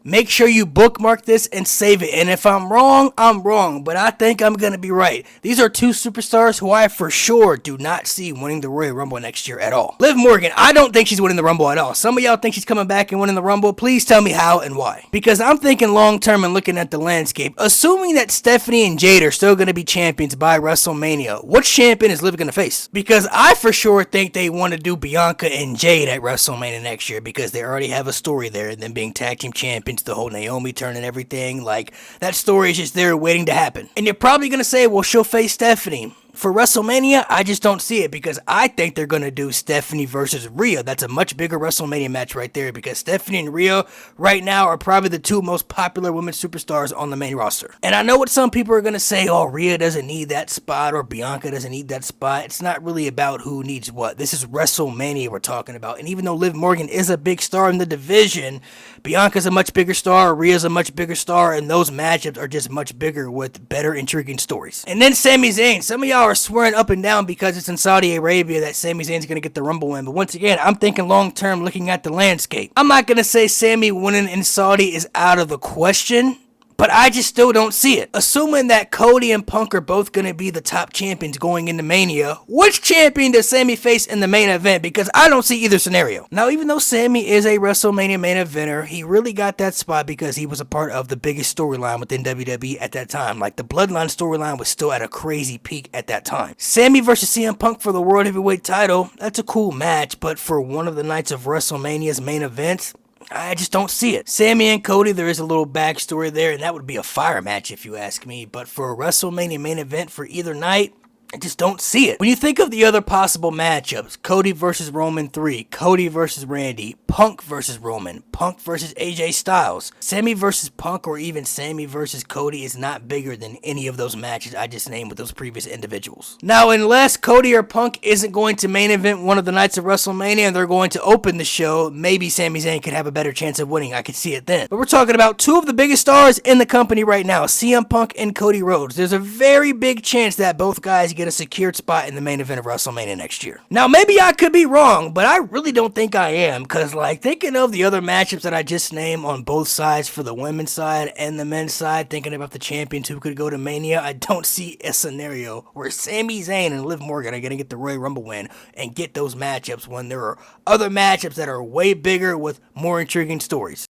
Make sure you bookmark this and save it. And if I'm wrong, I'm wrong. But I think I'm going to be right. These are two superstars who I for sure do not see winning the Royal Rumble next year at all. Liv Morgan, I don't think she's winning the Rumble at all. Some of y'all think she's coming back and winning the Rumble. Please tell me how and why. Because I'm thinking long term and looking at the landscape. Assuming that Stephanie and Jade are still going to be champions by WrestleMania, what champion is Liv going to face? Because I for sure think they want to do Bianca and Jade at WrestleMania next year because they already have a story there. And them being tag team champions, the whole Naomi turn and everything, like, that story is just there waiting to happen. And you're probably gonna say, well, she'll face Stephanie. For WrestleMania, I just don't see it because I think they're going to do Stephanie versus Rhea. That's a much bigger WrestleMania match right there because Stephanie and Rhea right now are probably the two most popular women's superstars on the main roster. And I know what some people are going to say, oh, Rhea doesn't need that spot or Bianca doesn't need that spot. It's not really about who needs what. This is WrestleMania we're talking about. And even though Liv Morgan is a big star in the division, Bianca's a much bigger star, Rhea's a much bigger star, and those matchups are just much bigger with better intriguing stories. And then Sami Zayn. Some of y'all are swearing up and down because it's in Saudi Arabia that Sami Zayn's going to get the Rumble win. But once again, I'm thinking long term looking at the landscape. I'm not going to say Sami winning in Saudi is out of the question, but I just still don't see it. Assuming that Cody and Punk are both going to be the top champions going into Mania, which champion does Sami face in the main event? Because I don't see either scenario. Now, even though Sami is a WrestleMania main eventer, he really got that spot because he was a part of the biggest storyline within WWE at that time. Like, the Bloodline storyline was still at a crazy peak at that time. Sami versus CM Punk for the World Heavyweight title, that's a cool match, but for one of the nights of WrestleMania's main events, I just don't see it. Sami and Cody, there is a little backstory there, and that would be a fire match if you ask me. But for a WrestleMania main event for either night, I just don't see it. When you think of the other possible matchups, Cody versus Roman 3, Cody versus Randy, Punk versus Roman, Punk versus AJ Styles, Sami versus Punk, or even Sami versus Cody is not bigger than any of those matches I just named with those previous individuals. Now, unless Cody or Punk isn't going to main event one of the nights of WrestleMania and they're going to open the show, maybe Sami Zayn could have a better chance of winning. I could see it then. But we're talking about two of the biggest stars in the company right now, CM Punk and Cody Rhodes. There's a very big chance that both guys get a secured spot in the main event of WrestleMania next year. Now, maybe I could be wrong, but I really don't think I am, because, like, thinking of the other matchups that I just named on both sides for the women's side and the men's side, thinking about the champions who could go to Mania, I don't see a scenario where Sami Zayn and Liv Morgan are going to get the Royal Rumble win and get those matchups when there are other matchups that are way bigger with more intriguing stories.